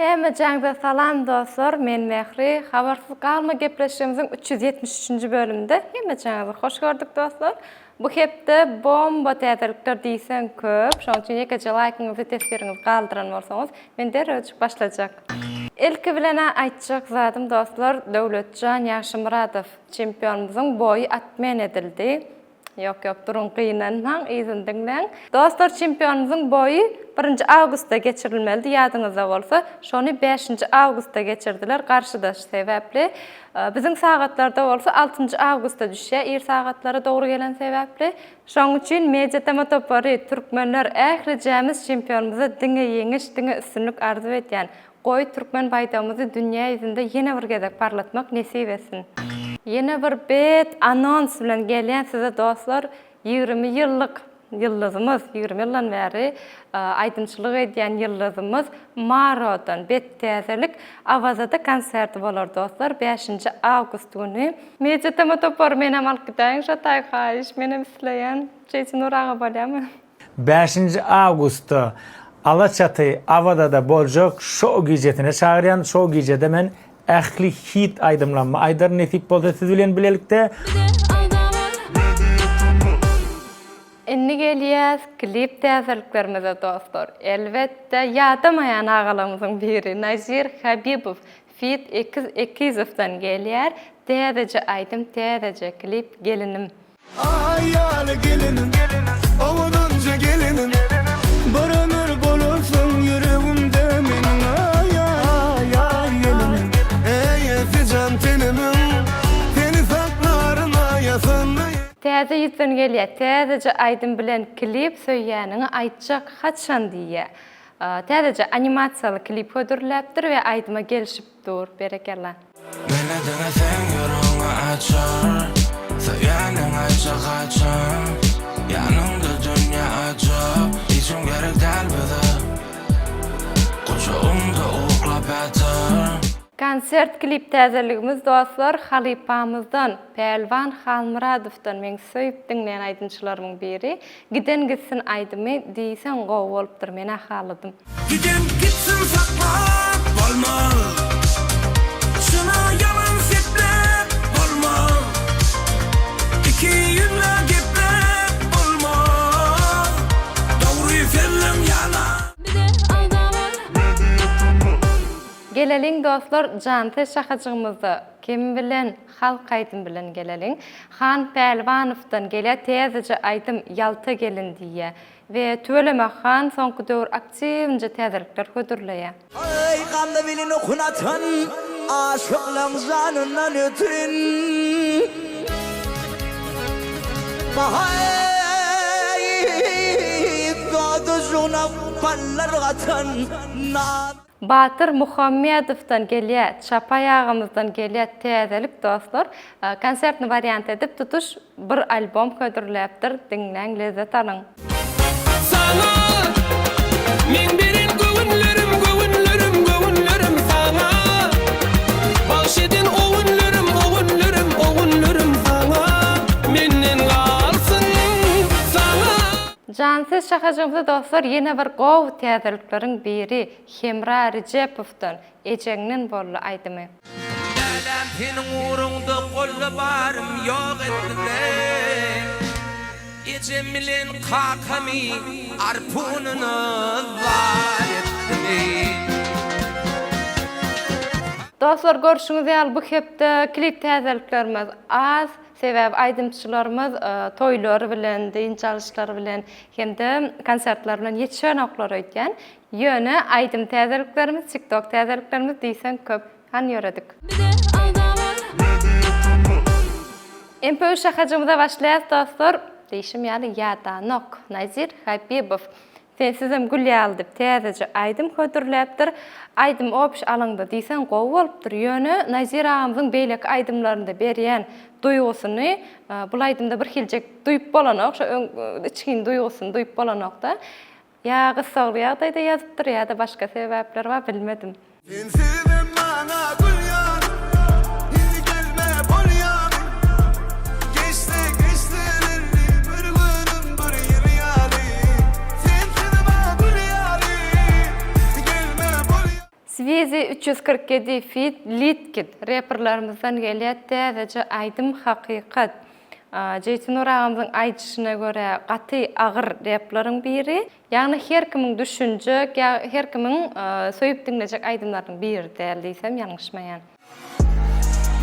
Hemme jaňda salam dostlar, men Mehri. Habarsyz galma gepleşýämizin 373-nji bölüminde hemme jaňyňyzy hoş gördük dostlar. Bu hepde bomba täzelikler diýsen köp. Şoň üçin ýeke like-iňizi teskeriňiz galdyran bolsaňyz, men derejik başlajak. Ilki bilen aýtjak zatym dostlar, Döwletjan Ýaşymyradow çempionumyzyň boýy atmen edildi. Yok durun kıyınanman, izin dinlen. Dostlar çempionumuzun boyu 1. Ağustos'ta geçirilmeli. Yadınızda olsa, şonu 5. Ağustos'ta geçirdiler. Karşıdaş sebepli. Bizim saatlarda olsa 6. Ağustos'ta düşüyor. İr saatlara doğru gelen sebepli. Şonun için Medya Topori Türkmenler ählicemiz çempionumuza dine yeňiş, dine üstünlük arzu etýän Goý Türkmen baýdamyzy dünya ýüzünde ýene bir gezek parlatmak nesip etsin. Yine bir bet anons bilen gelýän size dostlar 20 ýyllyk ýyldızymız, 20 ýyldan bäri aýdymçylyk edýän ýyldızymız Marodon bet täzelik Awazada konserti bolar dostlar 5. Awgust günü. Medya Topor menem alyp gidäň şatay haýyş menem isleýän çeýsin uraga bolýarmy? 5. Awgustda Alaçatı Awazada boljak şow gijetine çağıryan şow gijede men ähli hit aýdymlanma aýdar nesip bolsa siz bilen bilelikde. Inni gelýäs klip täzeliklerimize dostlar. Elbetde ýadamaýan agalarymyzyň biri Nazir Habibow fit Ekizovdan gelýär. Täzece aýdym, täzece klip gelinim. Ayal gelinim, awudunca gelinim. Bir ömür bolursun yüreğimde menin. Ayal gelinim, ey fican tenimin, seni saklarına yasındı. Täze ýüzden gelýär. Täzece aýdym bilen klip söýýäniňi aýtjak haçan diýär. Täzece animasiýaly klip hödürläpdir we aýdyma gelişip dur. Berekeler. Mene dene sen yoruňa açar, söýýäniň aýtjak haçan. Ýanymda dünýä ajap, hiçim gerek däl bize. Goşagymda uklap ýatar. Konsert klip täzeligimiz dostlar Halipamyzdan, Pelvan Halmyradowdan men söýüp dinleýän aýdymçylarymyň biri. Giden gitsin aýdymy diýsen gowy bolupdyr, men ahalydym. Giden gitsin saklap bolmaz. Şuna yalan seplep bolmaz. Iki ýüzle geplep bolmaz. Dogry fellem ýalan. Geleliň dostlar, jante şahajygymyzda kim bilen halk aýdym bilen geleliň. Han Pelvanowdan gelýär, täzece aýdym ýalta gelin diýär. We Tölemek Han soňky döwür aktiwinje täzelikler hödürleýär. Ay gamda bilini kunatan aşıklam zanından ötürün. Bahay doğdu zuna ballar gatan nam. Batır Muhammedowdan gelýär, çapaýagymyzdan gelýär täzelik dostlar. Konsertni variant edip tutuş bir albom hödürläpdir, dinleň lezzet alyň. Sana min birin gowunlarym sana. Başedin owunlarym sana. Menden galsın sana. Jansiz şahajygymyzda dostlar ýene bir gowy täzelikleriň biri Hemra Recepowdan ejeňden bolly aýdymy. Dalam senin uğrunda qolla barım yok etdim. Ecem bilen kakami arpununu var etdim. Dostlar görüşüňiz ýaly bu hepde klip täzeliklerimiz az. Sebäbi aýdymçylarymyz toýlar bilen, diň çalyşlary bilen hemde konsertler bilen ýetişen oklar öýtýän. Ýöne aýdym täzeliklerimiz, TikTok täzeliklerimiz diýsen köp han ýöredik. MP3 şahajymyza başlaýas dostlar. Diýişim ýaly ýadanok Nazir Habibow. Sensizem gülýäl dip täzece aýdym hödürläpdir. Aýdym opş alyňda diýsen gowy bolupdyr. Ýöne Nazir agamyzyň beýleki aýdymlarynda berýän duýgusyny bu aýdymda bir hiljek duýup bolanok, şo içkin duýgusyny duýup bolanokda ýa gysgaly ýagdaýda ýazypdyr ýa-da başga sebäpler bar bilmedim. Sensizim bana gülyan, hiç gelme bolyan. Geçti bir günüm bir ýyly. Sensizim bana gülyan, gelme bolyan. Svizi 347 feet Litkit rapperlarimizdan gelýär täzece aýdym hakykat. Jeytin Urağımızın ayçyşyna göre gaty agyr raplaryň biri. Ýagny her kimiň düşünjek, her kimiň söýüp dinlejek aýdymlaryň biri däl ýalňyşmaýan.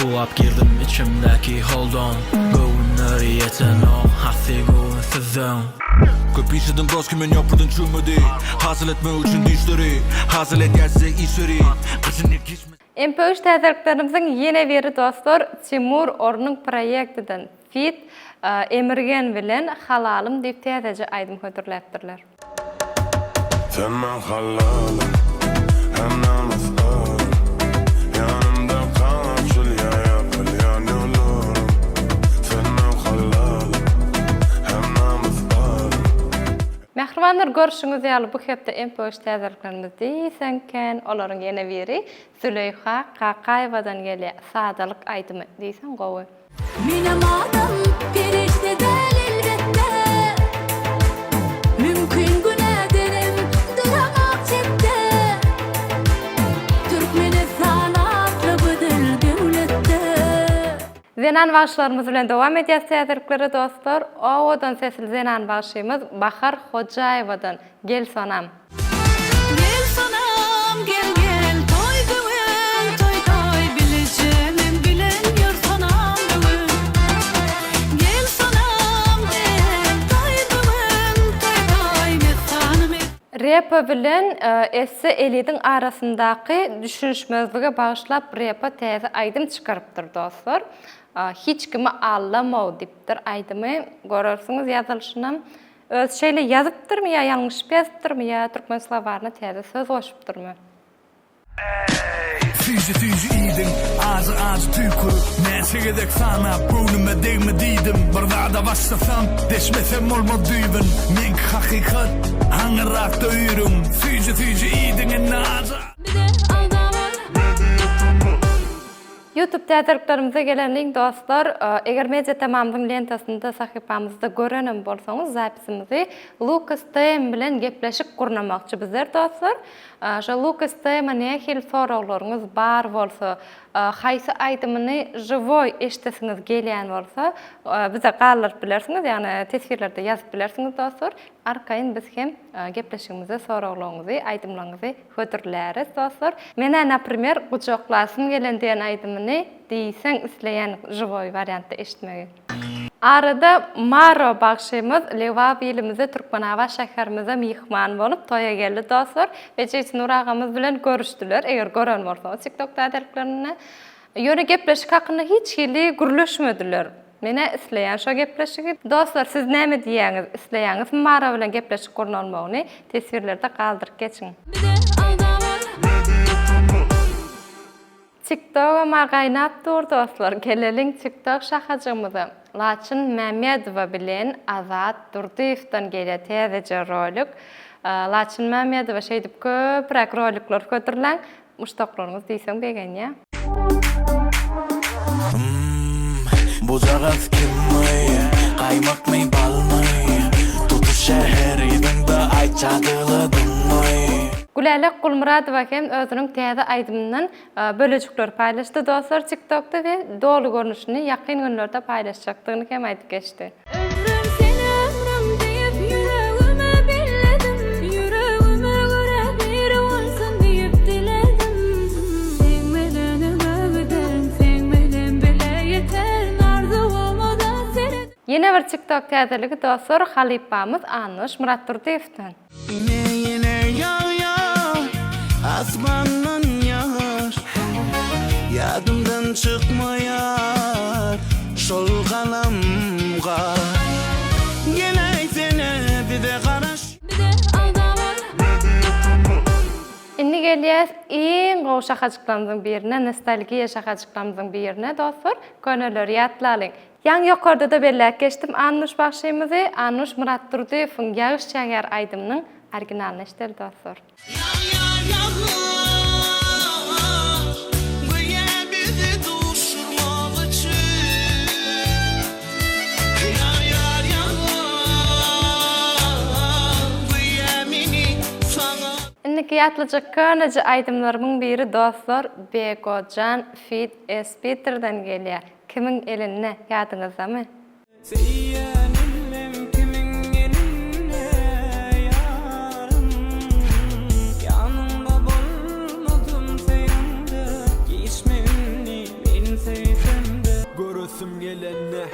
Buap girdim içimdeki hold on. Go'un yeten o hasi go'un sizden. Köpişidin dost kimin yapırdın çümüdi. Hazır etme üçün dişleri. Hazır et gelse işleri. Kızın geçme. MP3 täzeliklerimizin ýene biri dostlar Timur Ornun proýektinden Fit Emirgen bilen Halalym diýip täzece aýdym hödürläpdirler. Sen men halalım, hem namuslum. Yanımda kalan çölya yapılyan yolum. Sen men halalım, hem namuslum. Mehribanlar görüşüňiz ýaly bu hepde MP3 täzeliklerimiz diýsenken, olaryň ýene biri Züleyha Qaqaýewadan gelýär. Sadalyk aýdymy diýsen gowy. Mine madem perişte del elbette. Mümkün günederim duramak çekte. Türkmenistan aklı bıdır devlette. Zenan başlarımız bilen dowam edýär täzelikleri dostlar. Owadan sesil zenan başymyz Bahar Hojaýewadan Gel sonam. Gel sonam gel gel toy güven toy toy bileceğim bilen yor sonam güven. Gel sonam gel toy güven toy toy mesanım. Rapa bilen esse elidin arasyndaky düşünşmezlige bagyşlap rapa täze aýdym çykarypdyr dostlar. Hiç kimi allamaw diýipdir aýdymy. Görersiňiz ýazylşynam öz şeýle ýazypdyrmy ýa ýalňyş ýazypdyrmy ýa türkmen slowaryna täze söz goşupdyrmy? Füze idin, ağzı tüykürü. Mesegedek sana, burnuma değme diýdim. Bir vada başlasam, deşmesem olmadýbyn. Men hakykat, haňyrakda öýürüm. Füze idin, ağzı. YouTube täzeliklerimize gelenlik dostlar, eger media tamamyň lentasynda sahypamyzda görenem bolsaňyz, zapisimizi Lucas T bilen gepleşik gurnamakçy bizler dostlar. Şo Lucas T mene hil soraglaryňyz bar bolsa, haýsy aýdymyny żywoy eşitesiňiz gelýän bolsa, bize galyp bilersiňiz, ýani tesbirlerde ýazyp bilersiňiz dostlar. Arkaýyn biz hem gepleşigimize soraglaryňyzy, aýdymlaryňyzy hödürläris dostlar. Mene naprimер guçaklasym gelen diýen aýdymyny diýsen isleýän żywoy variantda eşitmegi. Arada Maro bagşymyz Lewa bilimize Türkmenawa şäherimize mihman bolup toya geldi dostlar. Ve Jeytin Urağymyz bilen görüşdiler. Eger gören bolsaňyz TikTok täzeliklerini ýöne gepleşik hakyna hiç hili gürleşmediler. Mene isleýän şo gepleşigi dostlar, siz näme diýäňiz? Isleýäňiz Maro bilen gepleşik gurnalmagyny tesbirlerde galdyryp geçiň. TikTok'a margaynap dur dostlar. Gelelim TikTok şahacımıza. Laçın Mehmedova bilen Azat Durdiev'dan gelýär täzece rolik. Laçın Mehmedova şeýdip köpräk rolikler götürilen muştaklaryňyz diýsem begen ýa. Bu jagaz kimmi? Qaymakmy balmy? Tutuş şäherinde aýçadyladymmy? Gülälek Gulmuradova hem özüniň täze aýdymyndan bölejikler paýlaşdy dostlar TikTok'ta we dolu görnüşini ýakyn günlerde paýlaşjakdygyny hem aýdyp geçdi. Ömrüm sen ömrüm diýip yüregime billedim. Yüregime göre bir bolsun diýip diledim. Sen melen ömrüm, sen melen bile yeter arzuwumy da seredim. Ýene bir TikTok täzeligi dostlar Halipamyz Anuş Muratturdiev'den. Yine asmandan yağar, yadımdan çıkmayar şol kalamga. Geleysene bir de karaş. Indi gelýär iň gowy şahajyklarymyzyň birine, nostalgiýa şahajyklarymyzyň birine dostlar, könüller ýatlalyň. Ýan ýokarda da belläp geçdim Anuş bagşymyzy, Anuş Muratturdiew'iň Ýağış Çäger aýdymynyň originalyny eşitler dostlar. Enniki yatlıcak könece aydımlarımın biri dostlar Begocan Feed Espiter'den geliyor. Kimin eline yadınızda mı? Seyyanimlem kimin eline yarım yanımda bulmadım seyinde geçme ünlü ben seysem de Görüsüm gelene,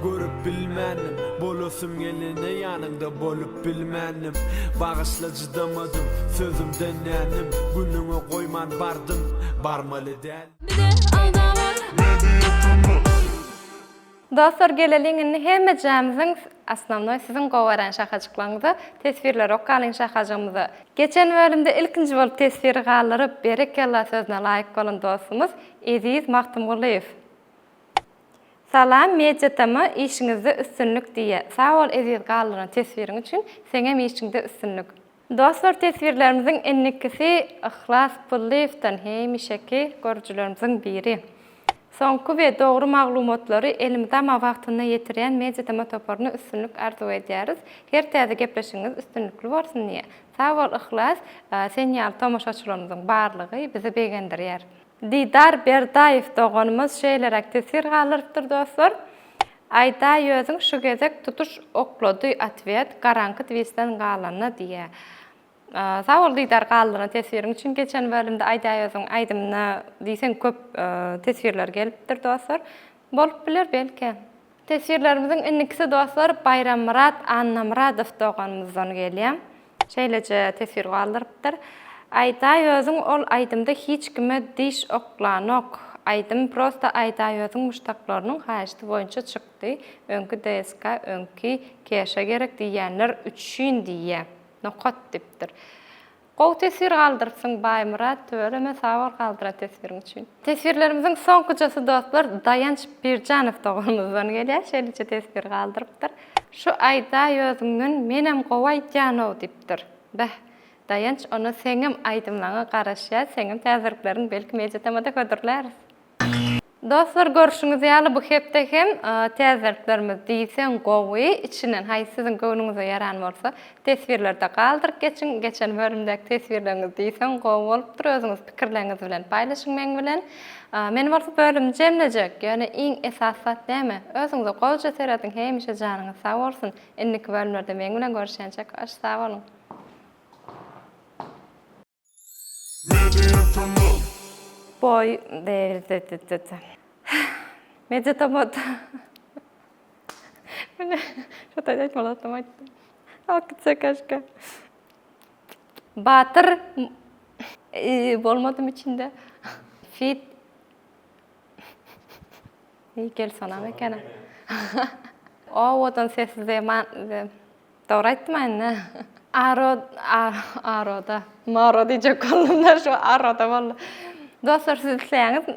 görüp bilmenim Bolusum gelene yanında bolup bilmenim Bağışla cıdamadım, sözümden nenim Günüme koyman bardım, barmalı del Bir de alda var. Dostlar geleliğini hemecemizin aslanlığı sizin govaran şakacıklarınızı tesvirler okalın şakacığımızı. Geçen bölümde ilkinci bolup tesviri kaldırıp berekella sözüne layık olan dostumuz Aziz Maktumguliyev. Salam, medyatamı işinizde üstünlük diye. Sağ ol Aziz kaldırın tesvirin için, senem işinde üstünlük. Dostlar tesvirlerimizin ennikisi İhlas Pulliyev'den hemişeki görücülerimizin biri. Sonku ve doğru maglumatları elimizde vaktine yetiren medyatama toparını üstünlük arzu ederiz. Her tezi gepleşiniz üstünlüklü olsun diye. Sağ ol İhlas, senyal tomoşaçılarımızın barlığı bizi beğendirir. Didar Berdayev doğanımız şeylerek tesir kalırıptır dostlar. Ayda yözün şu gezek tutuş okladı atvet, karankı tvisten kalanına diye. Sağ ol Didar kaldığına tesvirin için geçen bölümde Ayda yözün aydımına deysen köp tesvirler geliptir dostlar. Bolup bilir belki. Tesvirlerimizin ennikisi dostlar Bayram Murat, Anna Muradov doğanımızdan geliyor. Şeylece tesvir kaldırıptır. Ayda yözün ol aydımda hiç kime diş oklanok. Aydım prosta ayda yözün müştaklarının hayıştı boyunca çıktı. Önkü DSK, önkü keşe gerek diyenler üçün diye. Nokot diptir. Qow tesvir kaldırıpsın Bay Murat, tööleme sağ kaldıra tesvirin için. Tesvirlerimizin son kucası dostlar Dayanç Bircanov doğumuzdan geliyor. Şelice tesvir kaldırıptır. Şu ayda yözünün menem qoway Janov diptir. Dayanç onu seňem aydımlaňa garaşýar, seňem täziriklerin belki medyatamada ködürleriz. Dostlar görüşüňiz ýaly bu hepde hem täziriklerimiz diýsen gowy içinden hay sizin göwnüňize yaran bolsa tesvirlerde galdyryp geçin. Geçen bölümdäki tesvirleriniz diýsen gowy bolupdyr. Özüňiz pikirleriniz bilen paýlaşyň men bilen. Men bolsa bölüm jemlejek. Ýani iň esasat näme? Özüňize golja serediň hemişe janyňyz sag bolsun. Enniki bölümlerde men bilen görüşençek aş sag bolun. Boy Medyatamada. Şu da hiç malattım ayttım. Akıtsa kaşka. Batır bolmadım içinde. Fit. İyi gel sana mekana. O odan sessiz zaman doğru ayttım anne. Aroda. Maro diyecek oğlumlar şu aroda valla. Dostlar siz izleýäňiz.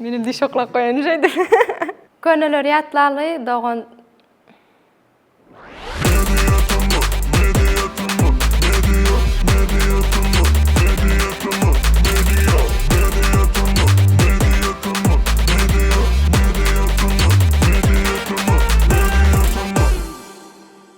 Benim diş oklap koyan şeydir. Könüller yatlaly, doğan